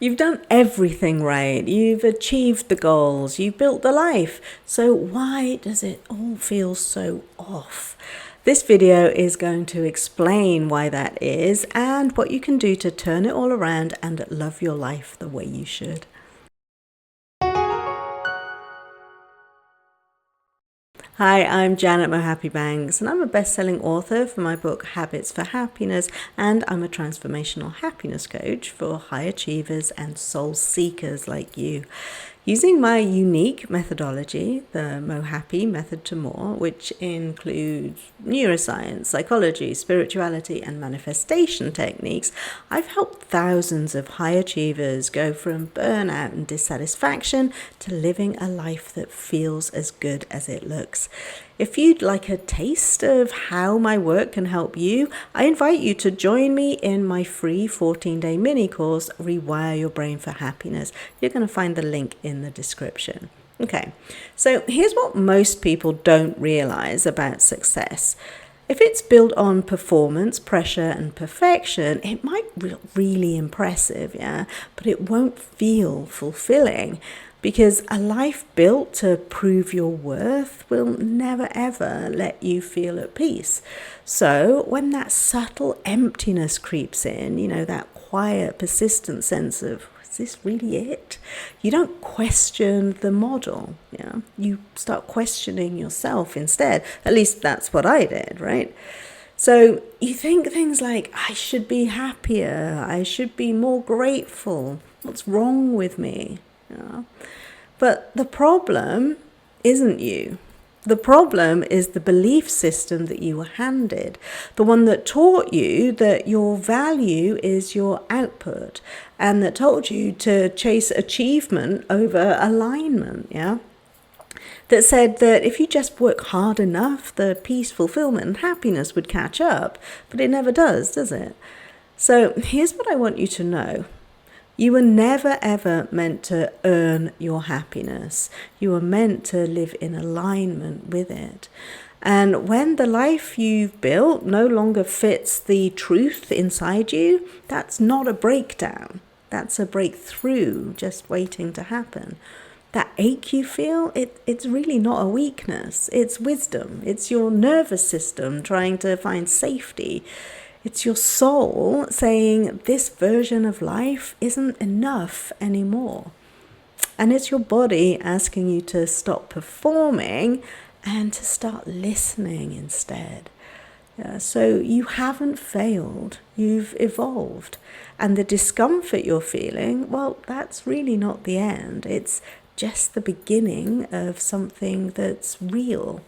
You've done everything right. You've achieved the goals. You've built the life. So why does it all feel so off? This video is going to explain why that is and what you can do to turn it all around and love your life the way you should. Hi, I'm Janet Mohapi-Banks, and I'm a best-selling author for my book Habits for Happiness, and I'm a transformational happiness coach for high achievers and soul seekers like you. Using my unique methodology, the Mohapi Method to More, which includes neuroscience, psychology, spirituality, and manifestation techniques, I've helped thousands of high achievers go from burnout and dissatisfaction to living a life that feels as good as it looks. If you'd like a taste of how my work can help you, I invite you to join me in my free 14-day mini course, Rewire Your Brain for Happiness. You're going to find the link in the description. Okay, so here's what most people don't realize about success. If it's built on performance, pressure, and perfection, it might be really impressive, yeah, but it won't feel fulfilling. Because a life built to prove your worth will never ever let you feel at peace. So when that subtle emptiness creeps in, that quiet, persistent sense of, is this really it? You don't question the model. You start questioning yourself instead. At least that's what I did, right? So you think things like, I should be happier, I should be more grateful, what's wrong with me? But the problem isn't you. The problem is the belief system that you were handed, the one that taught you that your value is your output and that told you to chase achievement over alignment, that said that if you just work hard enough, the peace, fulfillment, and happiness would catch up, but it never does it? So here's what I want you to know. You were never ever meant to earn your happiness. You were meant to live in alignment with it. And when the life you've built no longer fits the truth inside you, that's not a breakdown. That's a breakthrough just waiting to happen. That ache you feel, it's really not a weakness. It's wisdom. It's your nervous system trying to find safety. It's your soul saying this version of life isn't enough anymore. And it's your body asking you to stop performing and to start listening instead. So you haven't failed, you've evolved. And the discomfort you're feeling, well, that's really not the end. It's just the beginning of something that's real.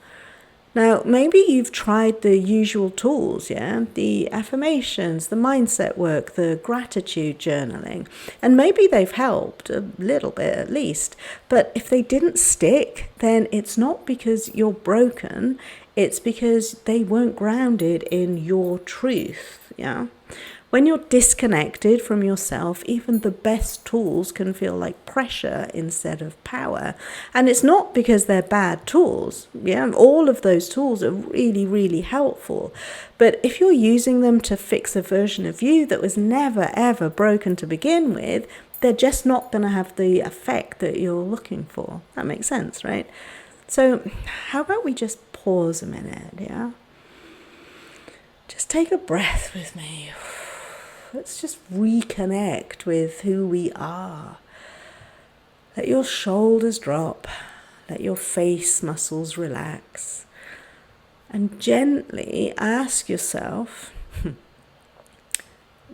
Now, maybe you've tried the usual tools, the affirmations, the mindset work, the gratitude journaling, and maybe they've helped a little bit at least. But if they didn't stick, then it's not because you're broken, it's because they weren't grounded in your truth, When you're disconnected from yourself, even the best tools can feel like pressure instead of power. And it's not because they're bad tools. All of those tools are really, really helpful. But if you're using them to fix a version of you that was never, ever broken to begin with, they're just not going to have the effect that you're looking for. That makes sense, right? So how about we just pause a minute, Just take a breath with me. Let's just reconnect with who we are. Let your shoulders drop. Let your face muscles relax. And gently ask yourself,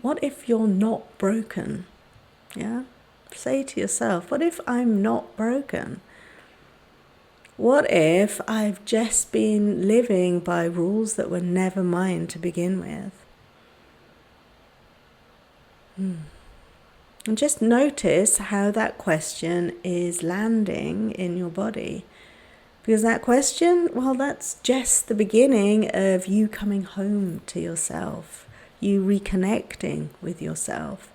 what if you're not broken? Say to yourself, what if I'm not broken? What if I've just been living by rules that were never mine to begin with? And just notice how that question is landing in your body. Because that question, well, that's just the beginning of you coming home to yourself, you reconnecting with yourself.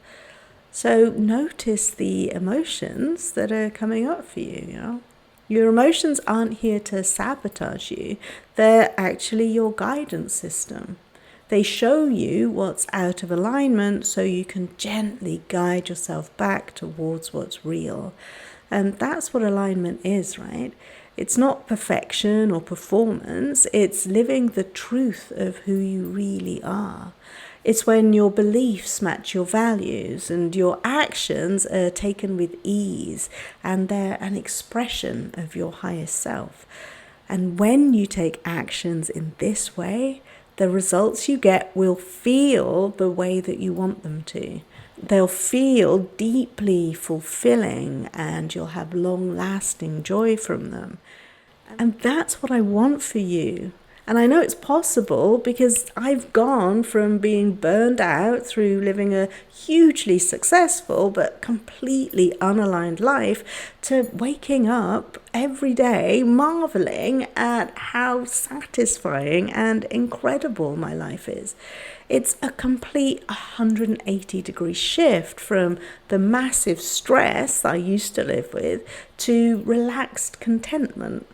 So notice the emotions that are coming up for you, Your emotions aren't here to sabotage you. They're actually your guidance system. They show you what's out of alignment so you can gently guide yourself back towards what's real. And that's what alignment is, right? It's not perfection or performance, it's living the truth of who you really are. It's when your beliefs match your values and your actions are taken with ease and they're an expression of your highest self. And when you take actions in this way, the results you get will feel the way that you want them to. They'll feel deeply fulfilling and you'll have long-lasting joy from them. And that's what I want for you. And I know it's possible because I've gone from being burned out through living a hugely successful but completely unaligned life to waking up every day marveling at how satisfying and incredible my life is. It's a complete 180-degree shift from the massive stress I used to live with to relaxed contentment.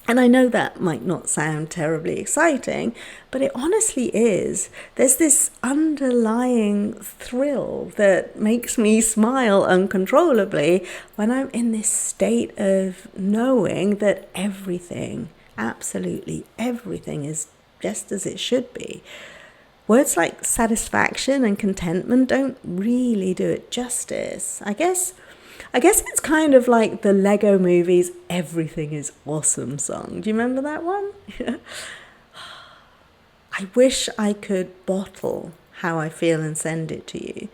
And I know that might not sound terribly exciting, but it honestly is. There's this underlying thrill that makes me smile uncontrollably when I'm in this state of knowing that everything, absolutely everything, is just as it should be. Words like satisfaction and contentment don't really do it justice. I guess it's kind of like the Lego movie's "Everything is Awesome" song. Do you remember that one? I wish I could bottle how I feel and send it to you.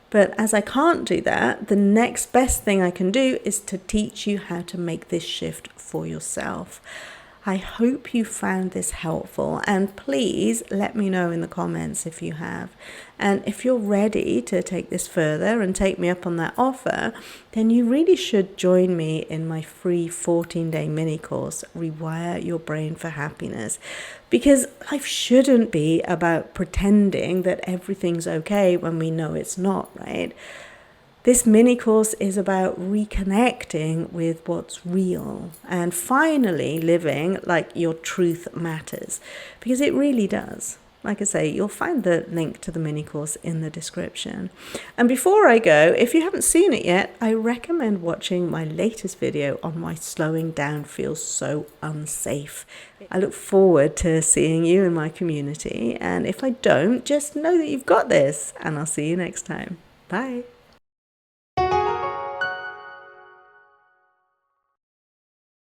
But as I can't do that, the next best thing I can do is to teach you how to make this shift for yourself. I hope you found this helpful, and please let me know in the comments if you have. And if you're ready to take this further and take me up on that offer, then you really should join me in my free 14-day mini course, Rewire Your Brain for Happiness. Because life shouldn't be about pretending that everything's okay when we know it's not, right? This mini course is about reconnecting with what's real and finally living like your truth matters, because it really does. Like I say, you'll find the link to the mini course in the description. And before I go, if you haven't seen it yet, I recommend watching my latest video on why slowing down feels so unsafe. I look forward to seeing you in my community. And if I don't, just know that you've got this, and I'll see you next time. Bye.